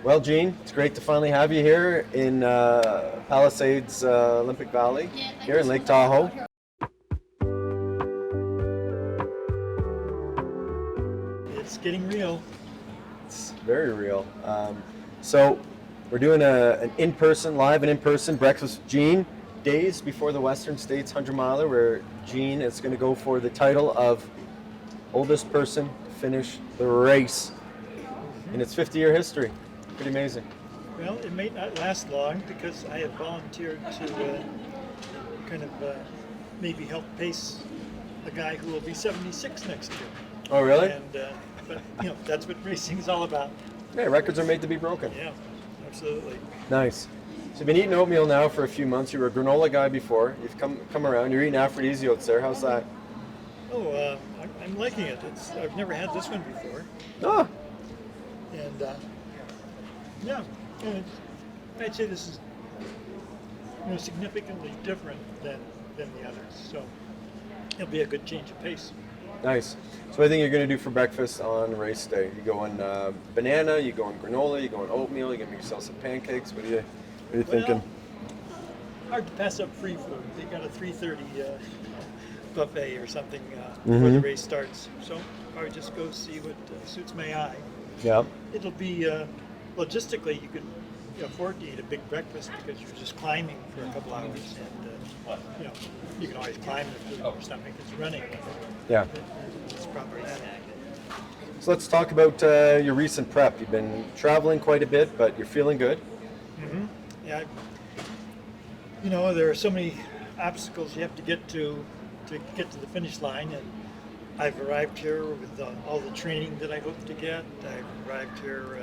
Well, Gene, it's great to finally have you here in Palisades, Olympic Valley, here in Lake Tahoe. It's getting real. It's very real. So, we're doing an in-person, live and in-person breakfast with Gene, days before the Western States 100-miler, where Gene is going to go for the title of oldest person to finish the race in its 50-year history. Pretty amazing. Well, it may not last long because I have volunteered to kind of maybe help pace a guy who will be 76 next year. Oh, really? And but that's what racing is all about. Yeah, records are made to be broken. Yeah, absolutely. Nice. So you've been eating oatmeal now for a few months. You were a granola guy before. You've come around. You're eating Aphrodisiac oats there. How's that? Oh, I'm liking it. I've never had this one before, Oh, and yeah, I'd say this is significantly different than the others. So it'll be a good change of pace. nice. So what do you think you're going to do for breakfast on race day? You going banana? You going granola? You going oatmeal? You going to make yourself some pancakes? What are you thinking? Hard to pass up free food. They got a 3:30 buffet or something before the race starts. So I'll just go see what suits my eye. Yeah. It'll be logistically you could afford to eat a big breakfast because you're just climbing for a couple hours, and you can always climb if your stomach is running. Yeah. It's proper that. So let's talk about your recent prep. You've been traveling quite a bit, but you're feeling good. Yeah. There are so many obstacles you have to get to get to the finish line, and I've arrived here with all the training that I hope to get. I've arrived here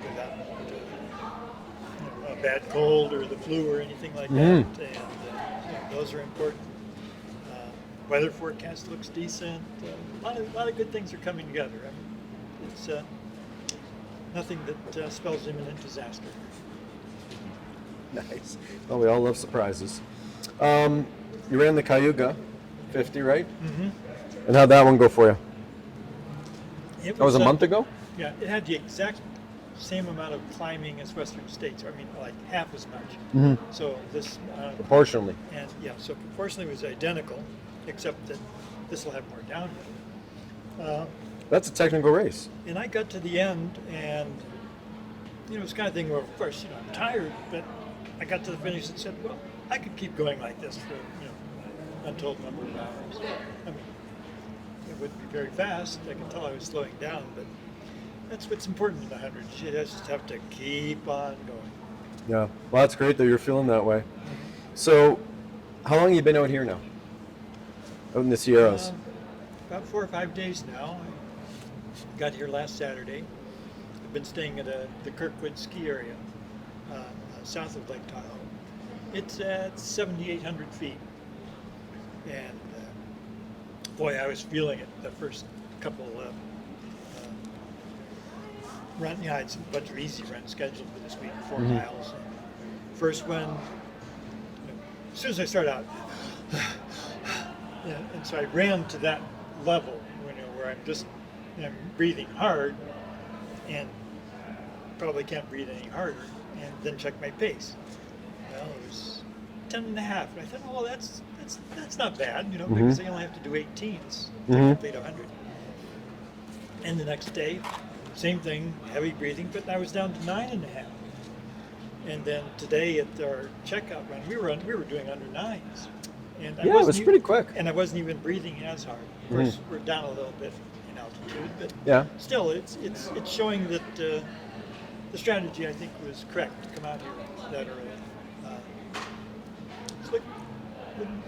without a bad cold or the flu or anything like that, and those are important. Weather forecast looks decent. A lot of good things are coming together. I mean, it's nothing that spells imminent disaster. Nice. Well, we all love surprises. You ran the Cayuga 50, right? Mm-hmm. And how'd that one go for you? It That was a month ago? Yeah, it had the exact same amount of climbing as Western States. I mean, like half as much. Mm-hmm. So this Proportionally. and so proportionally it was identical, except that this will have more downhill. That's a technical race. And I got to the end, and it's the kind of thing where, of course, I'm tired, but I got to the finish and said, well, I could keep going like this for an untold number of hours. I mean, it wouldn't be very fast. I can tell I was slowing down, but that's what's important in the 100. You just have to keep on going. Yeah. Well, that's great that you're feeling that way. So, how long have you been out here now? Out in the Sierras? About 4 or 5 days now. I got here last Saturday. I've been staying at the Kirkwood ski area south of Lake Tahoe. It's at 7,800 feet. And boy, I was feeling it the first couple run. I had a bunch of easy runs scheduled for this week, 4 miles. And first one, as soon as I start out, and so I ran to that level, where I'm breathing hard, and probably can't breathe any harder, and then check my pace. Well, it was 10 and a half. And I thought, well, that's not bad, because I only have to do 18s to complete 100. And the next day, same thing, heavy breathing, but I was down to 9 and a half. And then today at our checkout run, we were doing under 9s. And Yeah, it was pretty quick. And I wasn't even breathing as hard. Of course, we're down a little bit in altitude, but Yeah. still, it's showing that the strategy, I think, was correct to come out here that early.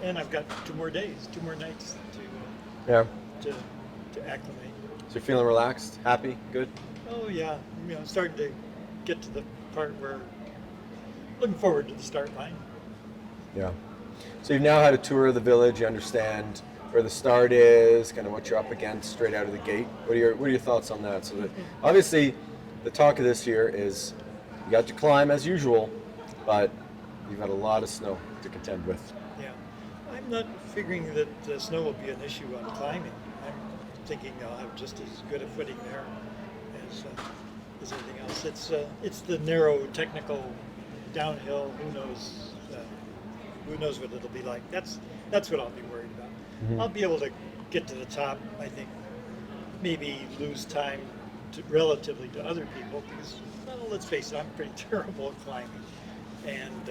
And I've got 2 more days, 2 more nights Yeah. to acclimate. So you're feeling relaxed, happy, good? Oh yeah, starting to get to the part where looking forward to the start line. Yeah. So you've now had a tour of the village. You understand where the start is, kind of what you're up against straight out of the gate. What are your thoughts on that? So that obviously, the talk of this year is you got to climb as usual, but you've got a lot of snow to contend with. Yeah, I'm not figuring that snow will be an issue on climbing. I'm thinking I'll have just as good a footing there as as anything else. It's the narrow technical downhill. Who knows what it'll be like? That's what I'll be worried about. Mhm. I'll be able to get to the top. I think maybe lose time relatively to other people because, well, let's face it, I'm pretty terrible at climbing, and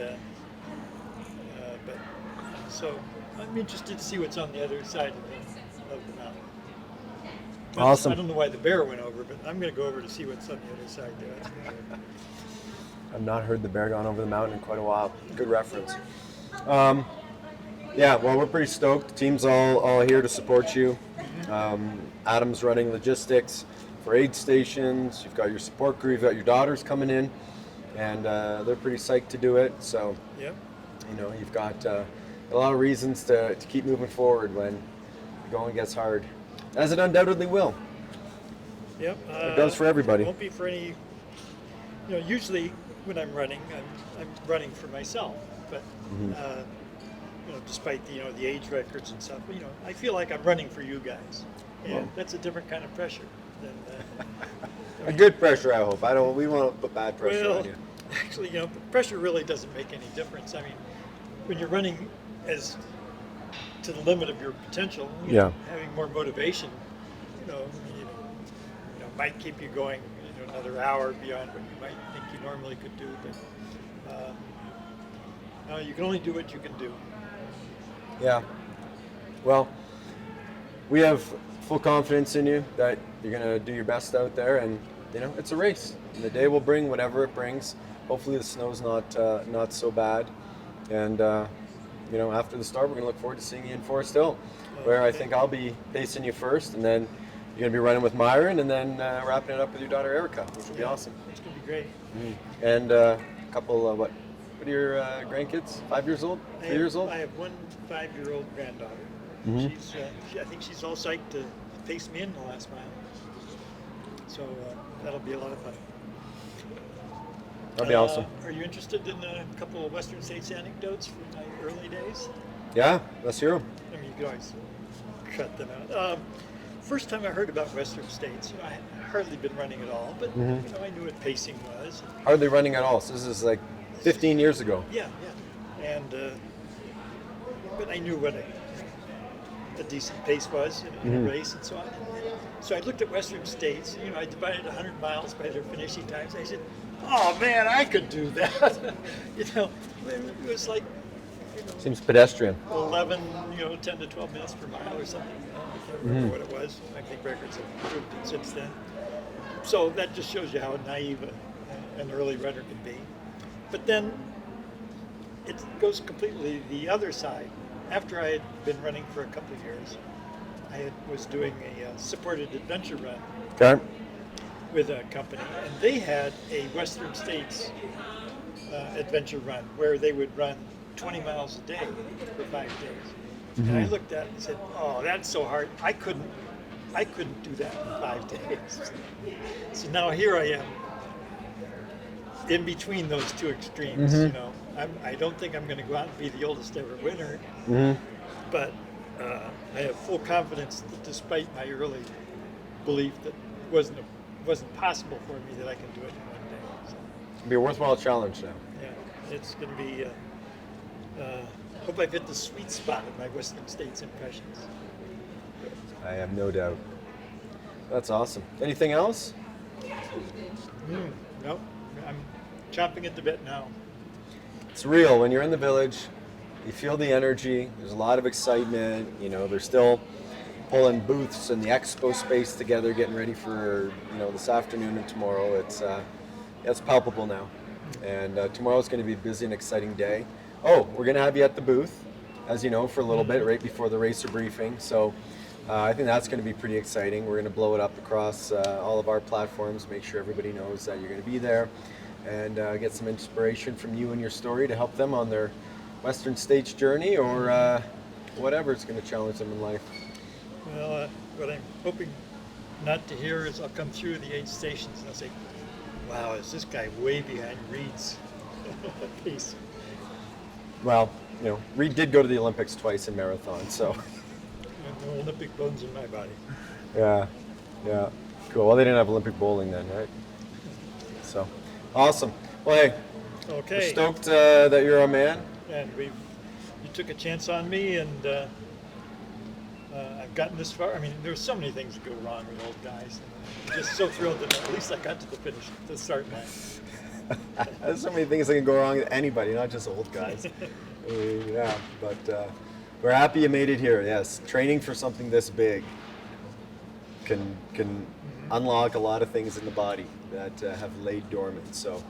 but so I'm interested to see what's on the other side of the mountain. But Awesome. I don't know why the bear went over, but I'm going to go over to see what's on the other side there. I've not heard the bear gone over the mountain in quite a while. Good reference. Yeah, well, we're pretty stoked. The team's all here to support you. Adam's running logistics for aid stations. You've got your support crew. You've got your daughters coming in, and they're pretty psyched to do it. So, Yep. you know, you've got a lot of reasons to keep moving forward when the going gets hard, as it undoubtedly will. Yep. It does for everybody. It won't be for any. Usually when I'm running, I'm running for myself, but despite the age records and stuff, I feel like I'm running for you guys, and Well. that's a different kind of pressure than. A good pressure, I hope. We won't put bad pressure Well, on you. actually, pressure really doesn't make any difference. I mean, when you're running as to the limit of your potential, Yeah. having more motivation, might keep you going another hour beyond what you might think you normally could do. But no, you can only do what you can do. Yeah. Well, we have full confidence in you that you're going to do your best out there, and it's a race. And the day will bring whatever it brings. Hopefully the snow's not so bad. And after the start, we're going to look forward to seeing you in Forest Hill, where I think I'll be pacing you first, and then you're going to be running with Myron, and then wrapping it up with your daughter Erica, which will be awesome. It's going to be great. And a couple, what are your grandkids? 5 years old? 3 years old? I have one 5-year-old granddaughter. Mhm. I think she's all psyched to pace me in the last mile. So that'll be a lot of fun. That'd be awesome. Are you interested in a couple of Western States anecdotes from my early days? Yeah, let's hear 'em. I mean, you can always cut them out. First time I heard about Western States, I had hardly been running at all, but I knew what pacing was. Hardly running at all. So this is like 15 years ago. Yeah, and but I knew what a decent pace was in a race and so on. So I looked at Western States. I divided 100 miles by their finishing times. I said, "Oh man, I could do that." It was like Seems pedestrian. 11, 10 to 12 minutes per mile or something. I can't remember what it was. I think records have improved it since then. So that just shows you how naive an early runner can be. But then it goes completely the other side. After I had been running for a couple of years, I was doing a supported adventure run Okay. with a company, and they had a Western States adventure run where they would run 20 miles a day for 5 days. And I looked at it and said, "Oh, that's so hard. I couldn't do that in 5 days." So now here I am, in between those two extremes. I don't think I'm going to go out and be the oldest ever winner, but I have full confidence that despite my early belief that wasn't possible for me, that I can do it in one day. So, It'll be a worthwhile challenge now. yeah, it's going to be. Hope I've hit the sweet spot of my Western States impressions. I have no doubt. That's awesome. Anything else? Nope, I'm chomping at the bit now. It's real. When you're in the village, you feel the energy. There's a lot of excitement. They're still pulling booths and the expo space together, getting ready for this afternoon and tomorrow. It's palpable now, and tomorrow's going to be a busy and exciting day. Oh, we're going to have you at the booth, as you know, for a little bit right before the racer briefing. So I think that's going to be pretty exciting. We're going to blow it up across all of our platforms, make sure everybody knows that you're going to be there, and get some inspiration from you and your story to help them on their Western States journey or whatever it's going to challenge them in life. Well, what I'm hoping not to hear is I'll come through the 8 stations and I'll say, "Wow, is this guy way behind Reed's pace?" Well, Reed did go to the Olympics twice in marathon, so. No Olympic bones in my body. Yeah, cool. Well, they didn't have Olympic bowling then, right? Awesome. Well, hey, we're Okay. stoked that you're our man. And you took a chance on me, and I've gotten this far. I mean, there's so many things that go wrong with old guys. I'm just so thrilled that at least I got to the finish, the start line. There's so many things that can go wrong with anybody, not just old guys. Yeah, but we're happy you made it here. Yes, training for something this big can unlock a lot of things in the body that have laid dormant. So,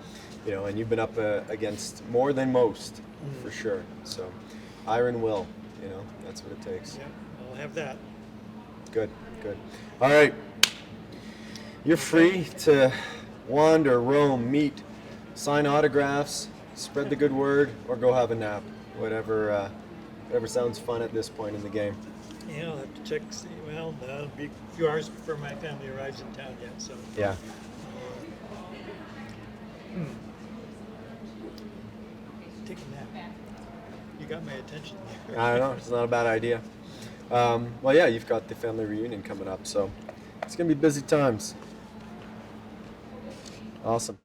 and you've been up against more than most, for sure. So, iron will, that's what it takes. Yeah, I'll have that. Good. All right. You're free to wander, roam, meet, sign autographs, spread the good word, or go have a nap. Whatever sounds fun at this point in the game. Yeah, I'll have to check. Well, it'll be a few hours before my family arrives in town yet. So Yeah. Take a nap. You got my attention there. I don't know. It's not a bad idea. Well, yeah, you've got the family reunion coming up, so it's going to be busy times. Awesome.